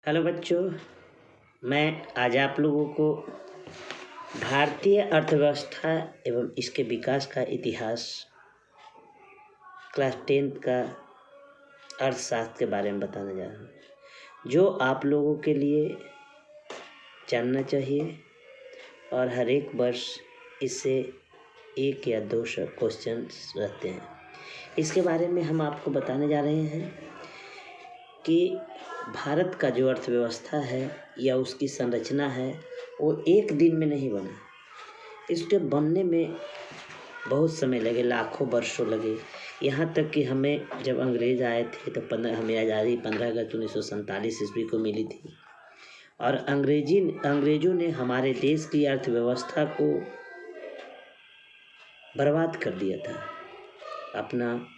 Hello बच्चों, मैं आज आप लोगों को भारतीय अर्थव्यवस्था एवं इसके विकास का इतिहास क्लास 10th का अर्थशास्त्र के बारे में बताने जा रहा हूँ, जो आप लोगों के लिए जानना चाहिए और हर एक वर्ष इससे 1 या 2 क्वेश्चन रहते हैं। इसके बारे में हम आपको बताने जा रहे हैं कि भारत का जो अर्थव्यवस्था है या उसकी संरचना है वो एक दिन में नहीं बना। इसके बनने में बहुत समय लगे, लाखों वर्षों लगे। यहाँ तक कि हमें जब अंग्रेज़ आए थे तो हमें आज़ादी 15 अगस्त 1947 ईस्वी को मिली थी और अंग्रेज़ों ने हमारे देश की अर्थव्यवस्था को बर्बाद कर दिया था।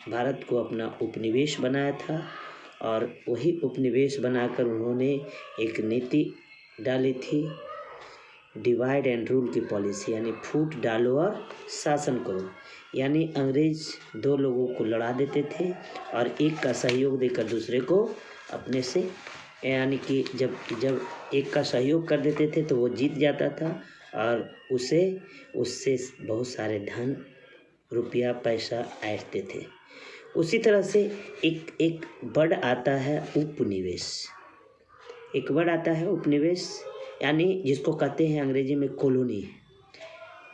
भारत को अपना उपनिवेश बनाया था और वही उपनिवेश बनाकर उन्होंने एक नीति डाली थी, डिवाइड एंड रूल की पॉलिसी, यानी फूट डालो और शासन करो। यानी अंग्रेज 2 लोगों को लड़ा देते थे और एक का सहयोग देकर दूसरे को अपने से, यानी कि जब एक का सहयोग कर देते थे तो वो जीत जाता था और उससे बहुत सारे धन, रुपया, पैसा ऐंठते थे। उसी तरह से एक वर्ड आता है उपनिवेश। एक वर्ड आता है उपनिवेश, यानी जिसको कहते हैं अंग्रेजी में कॉलोनी।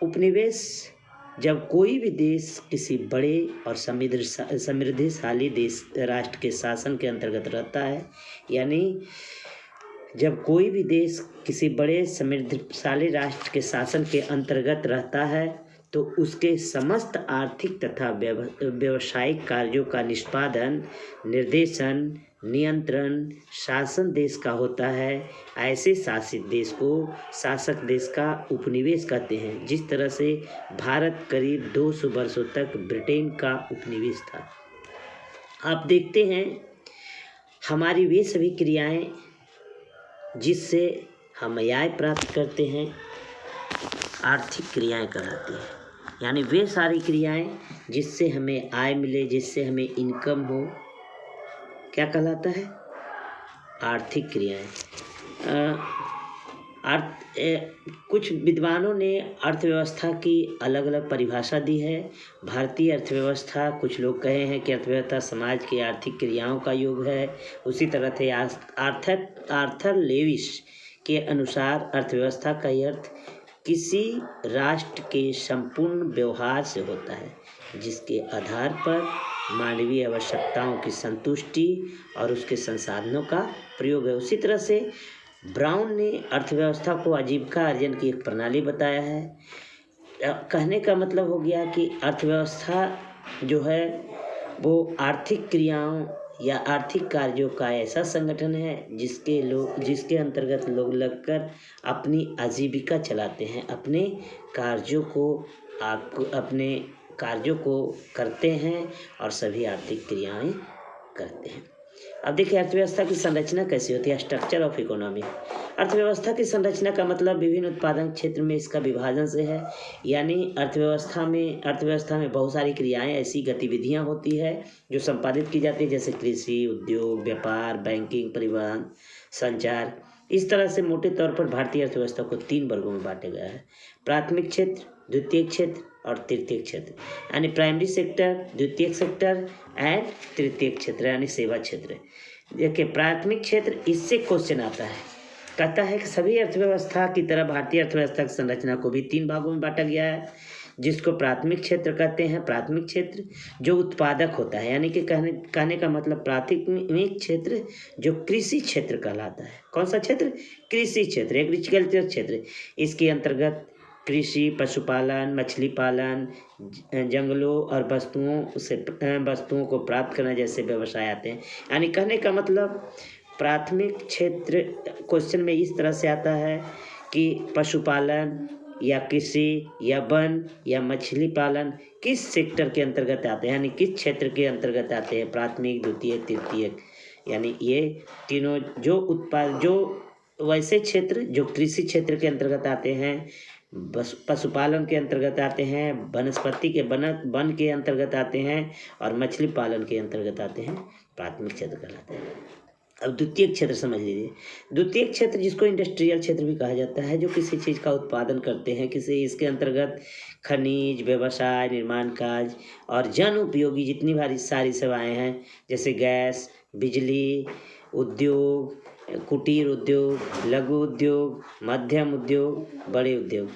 उपनिवेश जब कोई भी देश किसी बड़े और समृद्धिशाली राष्ट्र के शासन के अंतर्गत रहता है, यानी जब कोई भी देश किसी बड़े समृद्धिशाली राष्ट्र के शासन के अंतर्गत रहता है तो उसके समस्त आर्थिक तथा व्यावसायिक कार्यों का निष्पादन, निर्देशन, नियंत्रण, शासन देश का होता है। ऐसे शासित देश को शासक देश का उपनिवेश कहते हैं। जिस तरह से भारत करीब 200 वर्षों तक ब्रिटेन का उपनिवेश था। आप देखते हैं हमारी वे सभी क्रियाएं जिससे हम आय प्राप्त करते हैं आर्थिक क्रियाएं कहलाती हैं। यानी वे सारी क्रियाएं जिससे हमें आय मिले, जिससे हमें इनकम हो, क्या कहलाता है? आर्थिक क्रियाएं। कुछ विद्वानों ने अर्थव्यवस्था की अलग अलग परिभाषा दी है। भारतीय अर्थव्यवस्था, कुछ लोग कहे हैं कि अर्थव्यवस्था समाज की आर्थिक क्रियाओं का योग है। उसी तरह से आर्थर लेविस के अनुसार अर्थव्यवस्था का अर्थ किसी राष्ट्र के संपूर्ण व्यवहार से होता है जिसके आधार पर मानवीय आवश्यकताओं की संतुष्टि और उसके संसाधनों का प्रयोग है। उसी तरह से ब्राउन ने अर्थव्यवस्था को आजीविका अर्जन की एक प्रणाली बताया है। कहने का मतलब हो गया कि अर्थव्यवस्था जो है वो आर्थिक क्रियाओं या आर्थिक कार्यों का ऐसा संगठन है जिसके अंतर्गत लोग लगकर अपनी आजीविका चलाते हैं, अपने कार्यों को करते हैं और सभी आर्थिक क्रियाएं करते हैं। अब देखिए अर्थव्यवस्था की संरचना कैसी होती है। Structure of economy. अर्थव्यवस्था की संरचना का मतलब विभिन्न उत्पादन क्षेत्र में इसका विभाजन से है। यानी अर्थव्यवस्था में बहुत सारी क्रियाएं, ऐसी गतिविधियां होती है जो संपादित की जाती है, जैसे कृषि, उद्योग, व्यापार, बैंकिंग, परिवहन, संचार। इस तरह से मोटे तौर पर भारतीय अर्थव्यवस्था को 3 वर्गों में बांटा गया है: प्राथमिक क्षेत्र, द्वितीयक क्षेत्र और तृतीयक क्षेत्र। यानी प्राइमरी सेक्टर, द्वितीयक सेक्टर एंड तृतीयक क्षेत्र, यानी सेवा क्षेत्र। देखिए प्राथमिक क्षेत्र, इससे क्वेश्चन आता है, कहता है कि सभी अर्थव्यवस्था की तरह भारतीय अर्थव्यवस्था की संरचना को भी 3 भागों में बांटा गया है, जिसको प्राथमिक क्षेत्र कहते हैं। प्राथमिक क्षेत्र जो उत्पादक होता है, यानी कि कहने का मतलब प्राथमिक क्षेत्र जो कृषि क्षेत्र कहलाता है। कौन सा क्षेत्र? कृषि क्षेत्र, एग्रीकल्चर क्षेत्र। इसके अंतर्गत कृषि, पशुपालन, मछली पालन, जंगलों और वस्तुओं को प्राप्त करना जैसे व्यवसाय आते हैं। यानी कहने का मतलब प्राथमिक क्षेत्र क्वेश्चन में इस तरह से आता है कि पशुपालन या कृषि या वन या मछली पालन किस सेक्टर के अंतर्गत आते हैं, यानी किस क्षेत्र के अंतर्गत आते हैं? प्राथमिक, द्वितीयक, तृतीयक। यानी ये तीनों जो वैसे क्षेत्र जो कृषि क्षेत्र के अंतर्गत आते हैं, पशुपालन के अंतर्गत आते हैं, वन के अंतर्गत आते हैं और मछली पालन के अंतर्गत आते हैं, प्राथमिक क्षेत्र कहलाते हैं। अब द्वितीयक क्षेत्र समझ लीजिए। द्वितीयक क्षेत्र जिसको इंडस्ट्रियल क्षेत्र भी कहा जाता है, जो किसी चीज़ का उत्पादन करते हैं, किसी इसके अंतर्गत खनिज, व्यवसाय, निर्माण कार्य और जन उपयोगी जितनी सारी सेवाएं हैं, जैसे गैस, बिजली, उद्योग, कुटीर उद्योग, लघु उद्योग, मध्यम उद्योग, बड़े उद्योग।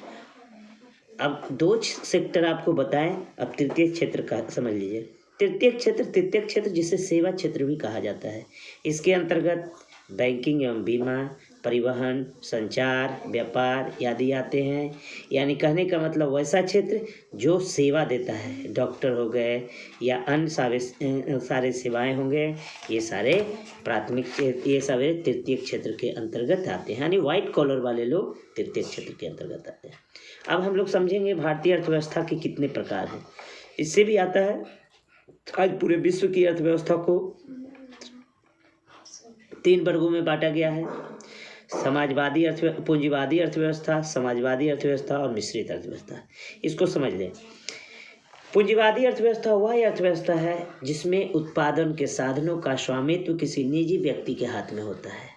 अब दो सेक्टर आपको बताएं। अब तृतीय क्षेत्र का समझ लीजिए। तृतीय क्षेत्र जिसे सेवा क्षेत्र भी कहा जाता है। इसके अंतर्गत बैंकिंग एवं बीमा, परिवहन, संचार, व्यापार आदि आते हैं। यानी कहने का मतलब वैसा क्षेत्र जो सेवा देता है, डॉक्टर हो गए या अन्य सारे सेवाएं होंगे, ये सारे ये सारे तृतीय क्षेत्र के अंतर्गत आते हैं। यानी व्हाइट कॉलर वाले लोग तृतीय क्षेत्र के अंतर्गत आते हैं। अब हम लोग समझेंगे भारतीय अर्थव्यवस्था के कितने प्रकार हैं। इससे भी आता है, आज पूरे विश्व की अर्थव्यवस्था को 3 वर्गों में बांटा गया है। पूंजीवादी अर्थव्यवस्था, समाजवादी अर्थव्यवस्था और मिश्रित अर्थव्यवस्था। इसको समझ लें। पूंजीवादी अर्थव्यवस्था वह अर्थव्यवस्था है जिसमें उत्पादन के साधनों का स्वामित्व किसी निजी व्यक्ति के हाथ में होता है।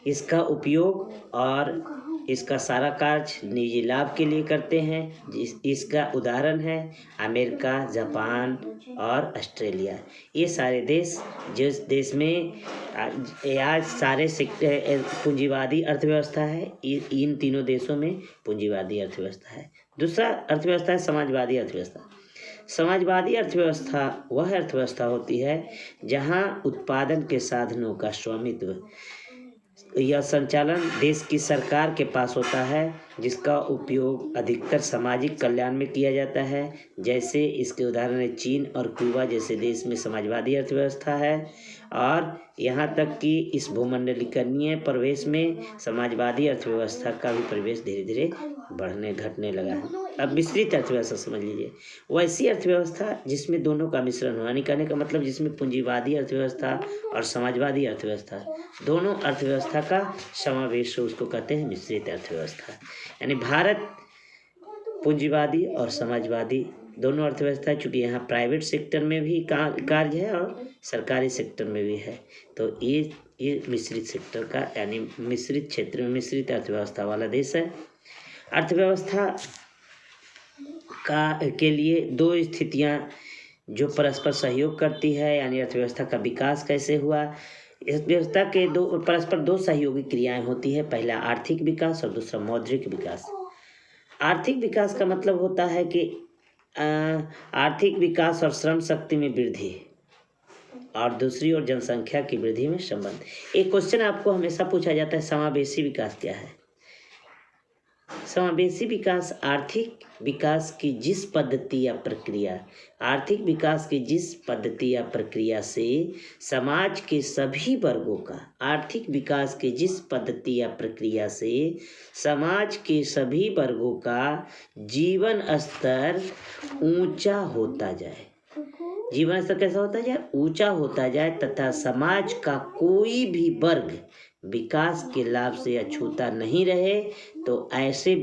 इसका उपयोग और इसका सारा कार्य निजी लाभ के लिए करते हैं। इसका उदाहरण है अमेरिका, जापान और ऑस्ट्रेलिया। ये सारे देश जिस देश में आज सारे पूंजीवादी अर्थव्यवस्था है, इन तीनों देशों में पूंजीवादी अर्थव्यवस्था है। दूसरा अर्थव्यवस्था है समाजवादी अर्थव्यवस्था। समाजवादी अर्थव्यवस्था वह अर्थव्यवस्था होती है जहां उत्पादन के साधनों का स्वामित्व यह संचालन देश की सरकार के पास होता है, जिसका उपयोग अधिकतर सामाजिक कल्याण में किया जाता है। जैसे इसके उदाहरण है चीन और क्यूबा जैसे देश में समाजवादी अर्थव्यवस्था है। और यहाँ तक कि इस भूमंडलीकरणीय प्रवेश में समाजवादी अर्थव्यवस्था का भी प्रवेश धीरे धीरे बढ़ने घटने लगा है। अब मिश्रित अर्थव्यवस्था समझ लीजिए। वैसी अर्थव्यवस्था जिसमें दोनों का मिश्रण हो, यानी कहने का मतलब जिसमें पूंजीवादी अर्थव्यवस्था और समाजवादी अर्थव्यवस्था दोनों अर्थव्यवस्था का समावेश हो, उसको कहते हैं मिश्रित अर्थव्यवस्था। यानी भारत पूंजीवादी और समाजवादी दोनों अर्थव्यवस्था, चूँकि यहाँ प्राइवेट सेक्टर में भी कार्य है और सरकारी सेक्टर में भी है, तो ये मिश्रित सेक्टर का यानी मिश्रित क्षेत्र में मिश्रित अर्थव्यवस्था वाला देश है। अर्थव्यवस्था के लिए 2 स्थितियाँ जो परस्पर सहयोग करती है, यानी अर्थव्यवस्था का विकास कैसे हुआ। इस व्यवस्था के परस्पर 2 सहयोगी क्रियाएं होती है। पहला आर्थिक विकास और दूसरा मौद्रिक विकास। आर्थिक विकास का मतलब होता है कि आर्थिक विकास और श्रम शक्ति में वृद्धि, और दूसरी ओर जनसंख्या की वृद्धि में संबंध। एक क्वेश्चन आपको हमेशा पूछा जाता है, समावेशी विकास क्या है। समावेशी विकास आर्थिक विकास की जिस पद्धति या प्रक्रिया से समाज के सभी वर्गों का जीवन स्तर ऊंचा होता जाए। जीवन स्तर कैसा होता जाए? ऊंचा होता जाए, तथा समाज का कोई भी वर्ग विकास के लाभ से अछूता नहीं रहे, तो ऐसे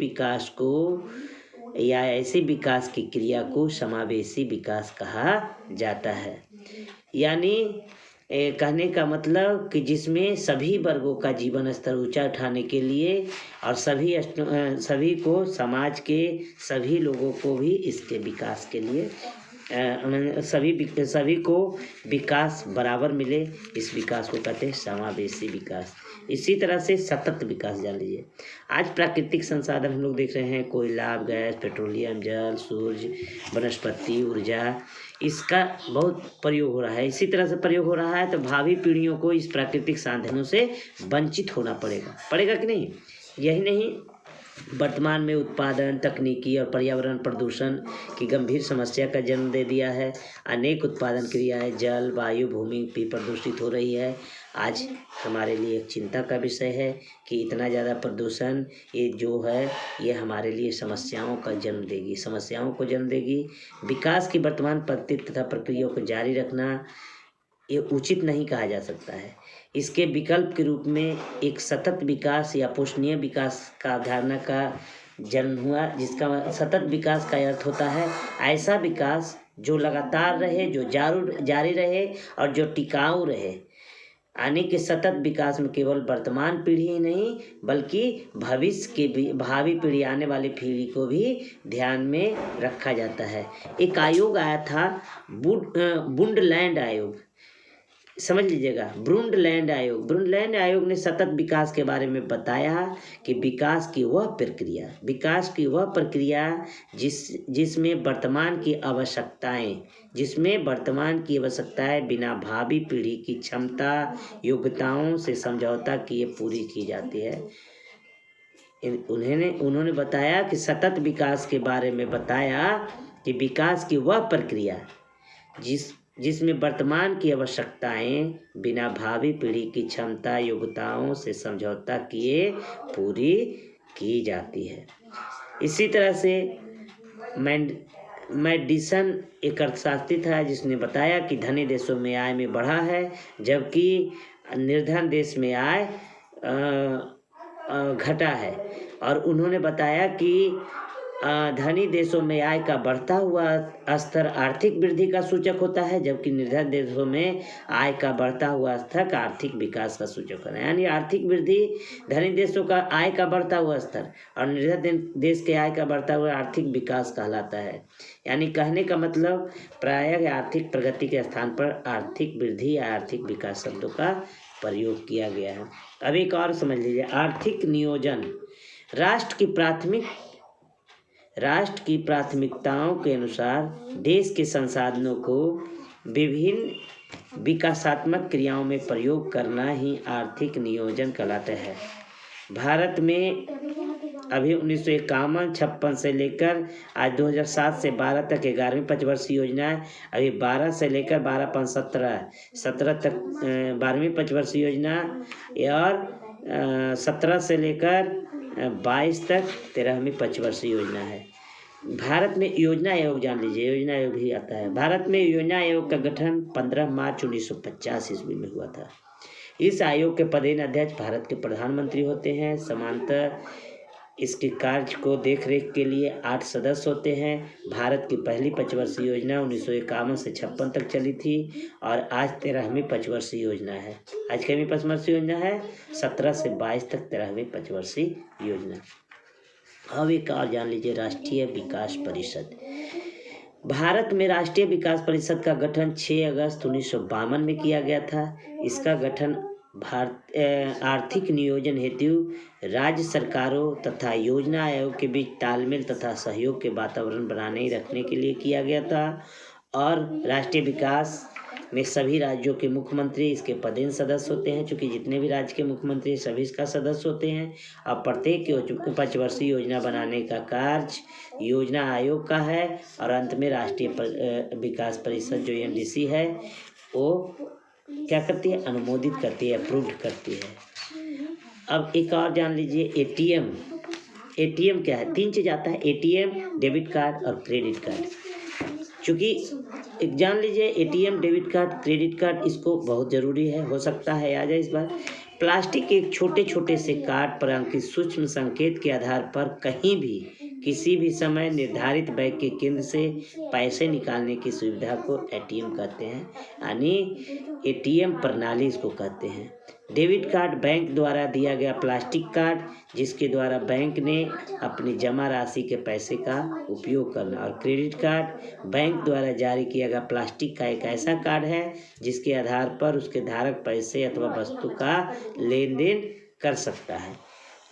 विकास की क्रिया को समावेशी विकास कहा जाता है। यानी कहने का मतलब कि जिसमें सभी वर्गों का जीवन स्तर ऊंचा उठाने के लिए और सभी को, समाज के सभी लोगों को भी इसके विकास के लिए सभी को विकास बराबर मिले, इस विकास को कहते हैं समावेशी विकास। इसी तरह से सतत विकास जान लीजिए। आज प्राकृतिक संसाधन हम लोग देख रहे हैं, कोयला, गैस, पेट्रोलियम, जल, सूर्य, वनस्पति ऊर्जा, इसका बहुत प्रयोग हो रहा है। इसी तरह से प्रयोग हो रहा है तो भावी पीढ़ियों को इस प्राकृतिक साधनों से वंचित होना पड़ेगा कि नहीं? यही नहीं, वर्तमान में उत्पादन, तकनीकी और पर्यावरण प्रदूषण की गंभीर समस्या का जन्म दे दिया है। अनेक उत्पादन क्रियाएं जल, वायु, भूमि भी प्रदूषित हो रही है। आज हमारे लिए एक चिंता का विषय है कि इतना ज़्यादा प्रदूषण ये हमारे लिए समस्याओं को जन्म देगी। विकास की वर्तमान पद्धति तथा प्रक्रिया को जारी रखना ये उचित नहीं कहा जा सकता है। इसके विकल्प के रूप में एक सतत विकास या पोषणीय विकास का अवधारणा का जन्म हुआ, जिसका सतत विकास का अर्थ होता है ऐसा विकास जो लगातार रहे, जो जारी रहे और जो टिकाऊ रहे। यानी कि सतत विकास में केवल वर्तमान पीढ़ी ही नहीं बल्कि भविष्य के भी भावी पीढ़ी आने वाली पीढ़ी को भी ध्यान में रखा जाता है। एक आयोग आया था बुंडलैंड आयोग, समझ लीजिएगा, ब्रुंडलैंड आयोग ने सतत विकास के बारे में बताया कि विकास की वह प्रक्रिया जिसमें वर्तमान की आवश्यकताएं बिना भावी पीढ़ी की क्षमता योग्यताओं से समझौता किए पूरी की जाती है। उन्होंने बताया कि सतत विकास के बारे में बताया कि विकास की वह प्रक्रिया जिसमें वर्तमान की आवश्यकताएं बिना भावी पीढ़ी की क्षमता योग्यताओं से समझौता किए पूरी की जाती है। इसी तरह से मैडिसन एक अर्थशास्त्री था जिसने बताया कि धनी देशों में आय में बढ़ा है जबकि निर्धन देश में आय घटा है, और उन्होंने बताया कि धनी देशों में आय का बढ़ता हुआ स्तर आर्थिक वृद्धि का सूचक होता है जबकि निर्धन देशों में आय का बढ़ता हुआ स्तर आर्थिक विकास का सूचक होता है। यानी आर्थिक वृद्धि धनी देशों का आय का बढ़ता हुआ स्तर और निर्धन देश के आय का बढ़ता हुआ आर्थिक विकास कहलाता है। यानी कहने का मतलब प्रायः आर्थिक प्रगति के स्थान पर आर्थिक वृद्धि या आर्थिक विकास शब्दों का प्रयोग किया गया है। अब एक और समझ लीजिए, आर्थिक नियोजन राष्ट्र की प्राथमिकताओं के अनुसार देश के संसाधनों को विभिन्न विकासात्मक क्रियाओं में प्रयोग करना ही आर्थिक नियोजन कहलाता है। भारत में अभी 1951-56 से लेकर आज 2007 से 12 तक 11वीं पंचवर्षीय योजना है। अभी 12 से लेकर 17 तक 12वीं पंचवर्षीय योजना और 17 से लेकर 22 तक 13वीं पंचवर्षीय योजना है। भारत में योजना आयोग जान लीजिए, योजना आयोग भी आता है। भारत में योजना आयोग का गठन 15 मार्च 1950 ईस्वी में हुआ था। इस आयोग के पदेन अध्यक्ष भारत के प्रधानमंत्री होते हैं। समांतर इसके कार्य को देखरेख के लिए 8 सदस्य होते हैं। भारत की पहली पंचवर्षीय योजना 1951 से 56 तक चली थी और आज 13वीं पंचवर्षीय योजना है। आज कितनी पंचवर्षीय योजना है? 17 से 22 तक 13वीं पंचवर्षीय योजना। अब एक और जान लीजिए, राष्ट्रीय विकास परिषद। भारत में राष्ट्रीय विकास परिषद का गठन 6 अगस्त 1952 में किया गया था। इसका गठन आर्थिक नियोजन हेतु राज्य सरकारों तथा योजना आयोग के बीच तालमेल तथा सहयोग के वातावरण बनाने रखने के लिए किया गया था। और राष्ट्रीय विकास में सभी राज्यों के मुख्यमंत्री इसके पदेन सदस्य होते हैं। चूँकि जितने भी राज्य के मुख्यमंत्री सभी इसका सदस्य होते हैं। अब प्रत्येक पंचवर्षीय योजना बनाने का कार्य योजना आयोग का है और अंत में राष्ट्रीय विकास परिषद जो NDC है वो क्या करती है? अनुमोदित करती है, अप्रूव्ड करती है। अब एक और जान लीजिए, ATM क्या है? 3 चीज़ आता है, ATM, डेबिट कार्ड और क्रेडिट कार्ड। चूँकि एक जान लीजिए, ATM, debit card, credit card इसको बहुत ज़रूरी है, हो सकता है आ जाए इस बार। प्लास्टिक के छोटे से कार्ड पर अंकित सूक्ष्म संकेत के आधार पर कहीं भी किसी भी समय निर्धारित बैंक के केंद्र से पैसे निकालने की सुविधा को ATM कहते हैं। यानी ATM प्रणाली इसको कहते हैं। डेबिट कार्ड बैंक द्वारा दिया गया प्लास्टिक कार्ड जिसके द्वारा बैंक ने अपनी जमा राशि के पैसे का उपयोग करना। और क्रेडिट कार्ड बैंक द्वारा जारी किया गया प्लास्टिक का एक ऐसा कार्ड है जिसके आधार पर उसके धारक पैसे अथवा वस्तु का लेन देन कर सकता है।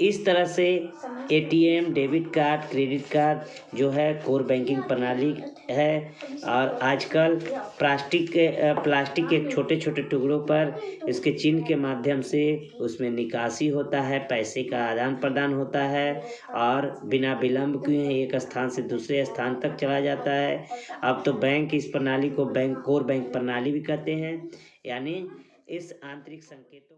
इस तरह से ATM, debit card, credit card जो है कोर बैंकिंग प्रणाली है। और आजकल प्लास्टिक के छोटे टुकड़ों पर इसके चिन्ह के माध्यम से उसमें निकासी होता है, पैसे का आदान प्रदान होता है और बिना विलंब किए एक स्थान से दूसरे स्थान तक चला जाता है। अब तो बैंक इस प्रणाली को कोर बैंक प्रणाली भी कहते हैं। यानी इस आंतरिक संकेतों